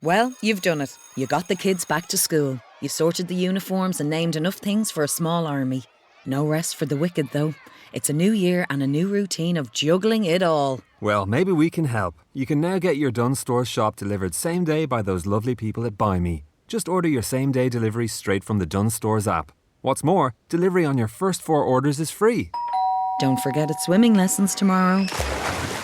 Well, you've done it. You got the kids back to school. You sorted the uniforms and named enough things for a small army. No rest for the wicked, though. It's a new year and a new routine of juggling it all. Well, maybe we can help. You can now get your Dunnes Stores shop delivered same day by those lovely people at Buy Me. Just order your same-day delivery straight from the Dunnes Stores app. What's more, delivery on your first 4 orders is free. Don't forget it's swimming lessons tomorrow.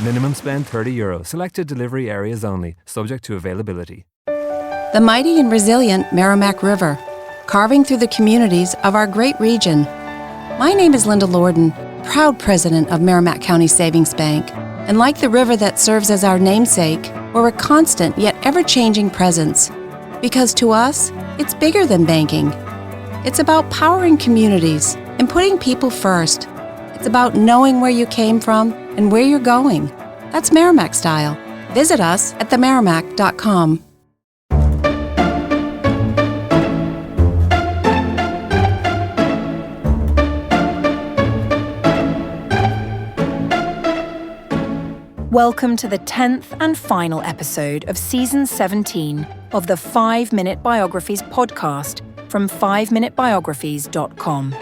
Minimum spend €30. Selected delivery areas only, subject to availability. The mighty and resilient Merrimack River, carving through the communities of our great region. My name is Linda Lorden, proud president of Merrimack County Savings Bank. And like the river that serves as our namesake, we're a constant yet ever-changing presence. Because to us, it's bigger than banking. It's about powering communities and putting people first. It's about knowing where you came from and where you're going. That's Merrimack style. Visit us at themerrimack.com. Welcome to the 10th and final episode of Season 17 of the 5 Minute Biographies podcast from 5minutebiographies.com.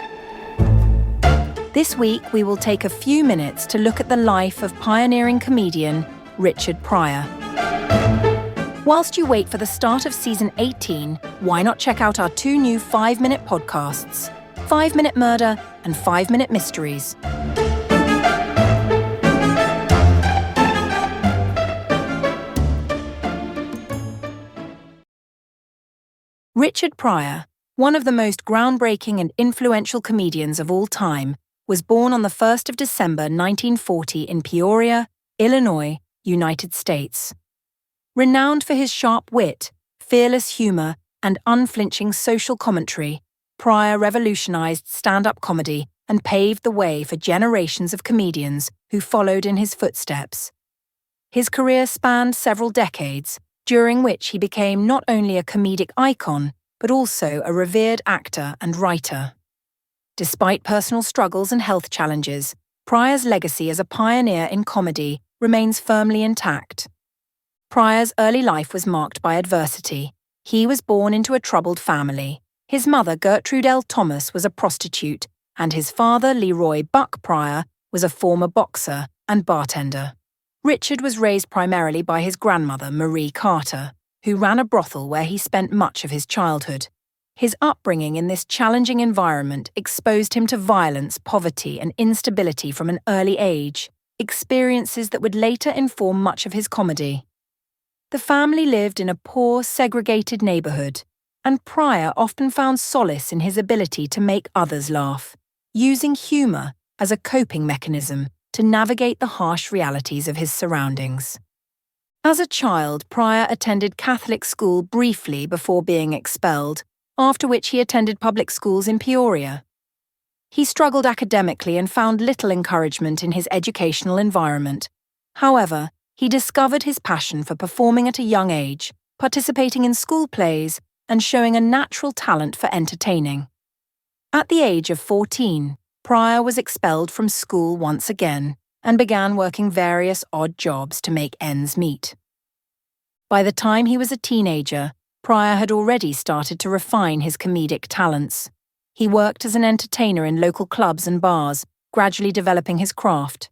This week, we will take a few minutes to look at the life of pioneering comedian Richard Pryor. Whilst you wait for the start of Season 18, why not check out our 2 new 5-minute podcasts, 5 Minute Murder and 5 Minute Mysteries. Richard Pryor, one of the most groundbreaking and influential comedians of all time, was born on the 1st of December 1940 in Peoria, Illinois, United States. Renowned for his sharp wit, fearless humour, and unflinching social commentary, Pryor revolutionized stand-up comedy and paved the way for generations of comedians who followed in his footsteps. His career spanned several decades, during which he became not only a comedic icon, but also a revered actor and writer. Despite personal struggles and health challenges, Pryor's legacy as a pioneer in comedy remains firmly intact. Pryor's early life was marked by adversity. He was born into a troubled family. His mother, Gertrude L. Thomas, was a prostitute, and his father, Leroy Buck Pryor, was a former boxer and bartender. Richard was raised primarily by his grandmother, Marie Carter, who ran a brothel where he spent much of his childhood. His upbringing in this challenging environment exposed him to violence, poverty, and instability from an early age, experiences that would later inform much of his comedy. The family lived in a poor, segregated neighborhood, and Pryor often found solace in his ability to make others laugh, using humor as a coping mechanism to navigate the harsh realities of his surroundings. As a child, Pryor attended Catholic school briefly before being expelled, after which he attended public schools in Peoria. He struggled academically and found little encouragement in his educational environment. However, he discovered his passion for performing at a young age, participating in school plays, and showing a natural talent for entertaining. At the age of 14, Pryor was expelled from school once again and began working various odd jobs to make ends meet. By the time he was a teenager, Pryor had already started to refine his comedic talents. He worked as an entertainer in local clubs and bars, gradually developing his craft.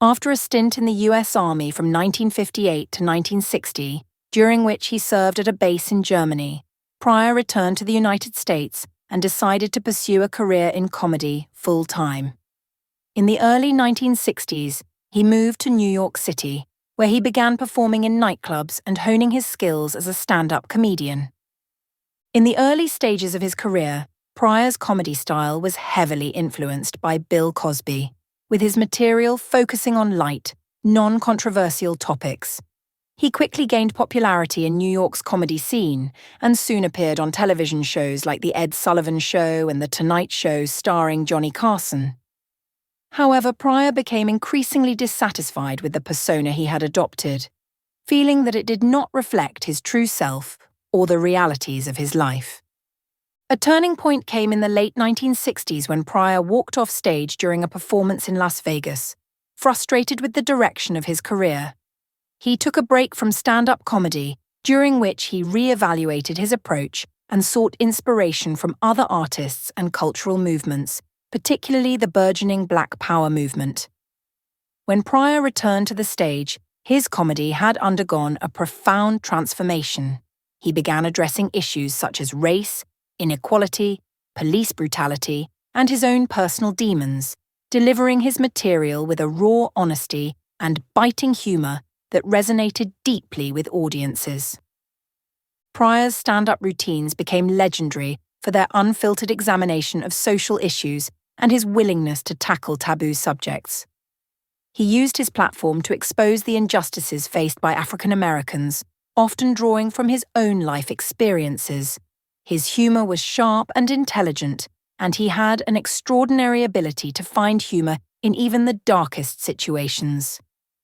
After a stint in the U.S. Army from 1958 to 1960, during which he served at a base in Germany, Pryor returned to the United States and decided to pursue a career in comedy full-time. In the early 1960s, he moved to New York City, where he began performing in nightclubs and honing his skills as a stand-up comedian. In the early stages of his career, Pryor's comedy style was heavily influenced by Bill Cosby, with his material focusing on light, non-controversial topics. He quickly gained popularity in New York's comedy scene and soon appeared on television shows like The Ed Sullivan Show and The Tonight Show starring Johnny Carson. However, Pryor became increasingly dissatisfied with the persona he had adopted, feeling that it did not reflect his true self or the realities of his life. A turning point came in the late 1960s when Pryor walked off stage during a performance in Las Vegas, frustrated with the direction of his career. He took a break from stand-up comedy during which he re-evaluated his approach and sought inspiration from other artists and cultural movements, particularly the burgeoning Black Power movement. When Pryor returned to the stage, his comedy had undergone a profound transformation. He began addressing issues such as race, inequality, police brutality, and his own personal demons, delivering his material with a raw honesty and biting humour that resonated deeply with audiences. Pryor's stand-up routines became legendary for their unfiltered examination of social issues and his willingness to tackle taboo subjects. He used his platform to expose the injustices faced by African Americans, often drawing from his own life experiences. His humour was sharp and intelligent, and he had an extraordinary ability to find humour in even the darkest situations.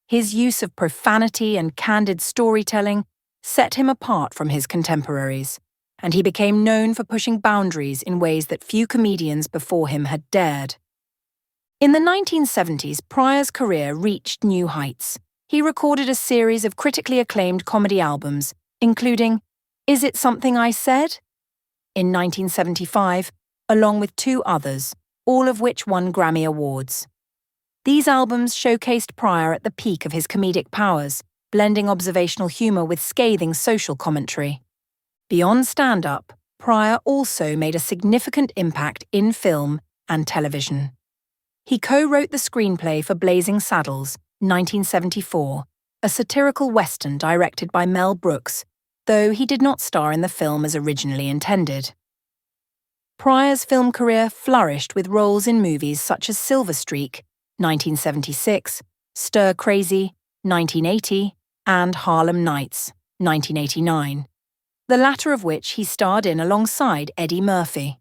His use of profanity and candid storytelling set him apart from his contemporaries, and he became known for pushing boundaries in ways that few comedians before him had dared. In the 1970s, Pryor's career reached new heights. He recorded a series of critically acclaimed comedy albums, including Is It Something I Said? In 1975, along with two others, all of which won Grammy Awards. These albums showcased Pryor at the peak of his comedic powers, blending observational humour with scathing social commentary. Beyond stand-up, Pryor also made a significant impact in film and television. He co-wrote the screenplay for Blazing Saddles, 1974, a satirical western directed by Mel Brooks, though he did not star in the film as originally intended. Pryor's film career flourished with roles in movies such as Silver Streak, 1976, Stir Crazy, 1980, and Harlem Nights, 1989, the latter of which he starred in alongside Eddie Murphy.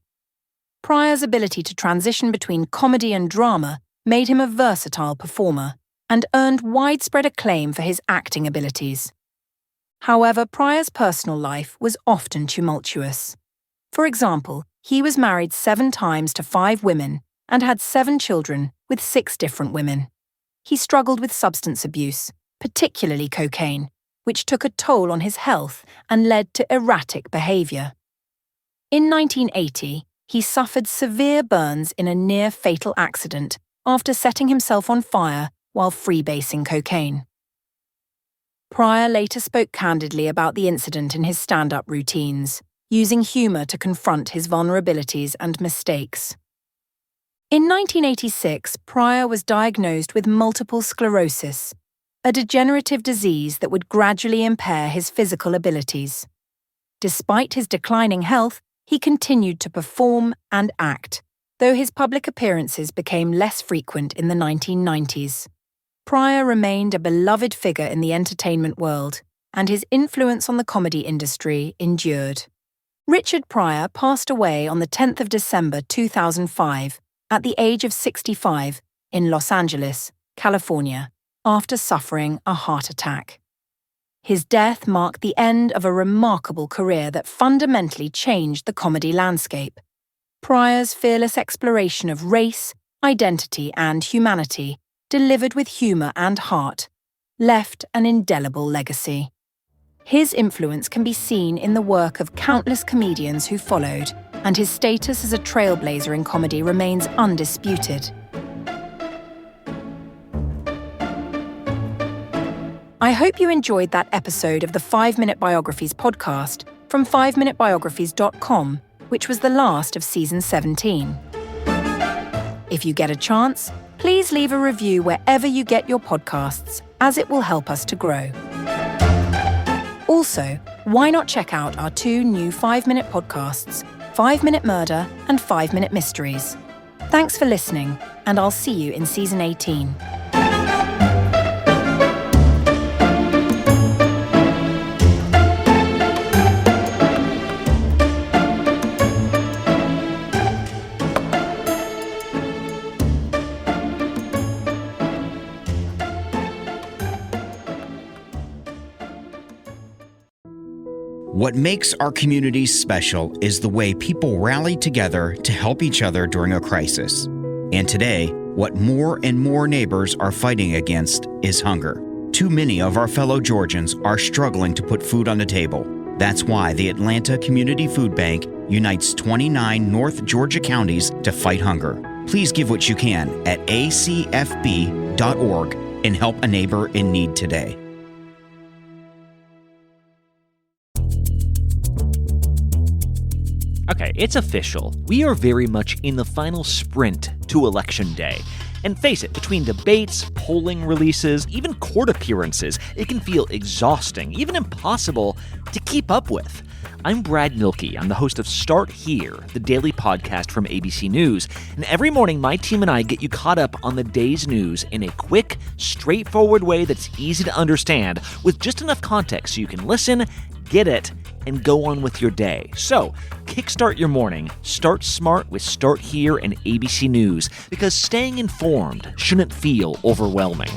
Pryor's ability to transition between comedy and drama made him a versatile performer and earned widespread acclaim for his acting abilities. However, Pryor's personal life was often tumultuous. For example, he was married 7 times to 5 women and had 7 children with 6 different women. He struggled with substance abuse, particularly cocaine, which took a toll on his health and led to erratic behaviour. In 1980, he suffered severe burns in a near-fatal accident after setting himself on fire while freebasing cocaine. Pryor later spoke candidly about the incident in his stand-up routines, using humour to confront his vulnerabilities and mistakes. In 1986, Pryor was diagnosed with multiple sclerosis, a degenerative disease that would gradually impair his physical abilities. Despite his declining health, he continued to perform and act, though his public appearances became less frequent in the 1990s. Pryor remained a beloved figure in the entertainment world, and his influence on the comedy industry endured. Richard Pryor passed away on the 10th of December 2005 at the age of 65 in Los Angeles, California, after suffering a heart attack. His death marked the end of a remarkable career that fundamentally changed the comedy landscape. Pryor's fearless exploration of race, identity, and humanity, delivered with humour and heart, left an indelible legacy. His influence can be seen in the work of countless comedians who followed, and his status as a trailblazer in comedy remains undisputed. I hope you enjoyed that episode of the 5 Minute Biographies podcast from 5minutebiographies.com, which was the last of Season 17. If you get a chance, please leave a review wherever you get your podcasts, as it will help us to grow. Also, why not check out our 2 new 5-minute podcasts, 5 Minute Murder and 5 Minute Mysteries. Thanks for listening, and I'll see you in Season 18. What makes our communities special is the way people rally together to help each other during a crisis. And today, what more and more neighbors are fighting against is hunger. Too many of our fellow Georgians are struggling to put food on the table. That's why the Atlanta Community Food Bank unites 29 North Georgia counties to fight hunger. Please give what you can at acfb.org and help a neighbor in need today. Okay, it's official. We are very much in the final sprint to Election Day. And face it, between debates, polling releases, even court appearances, it can feel exhausting, even impossible to keep up with. I'm Brad Mielke. I'm the host of Start Here, the daily podcast from ABC News. And every morning, my team and I get you caught up on the day's news in a quick, straightforward way that's easy to understand, with just enough context so you can listen, get it, and go on with your day. So, kickstart your morning. Start smart with Start Here and ABC News, because staying informed shouldn't feel overwhelming.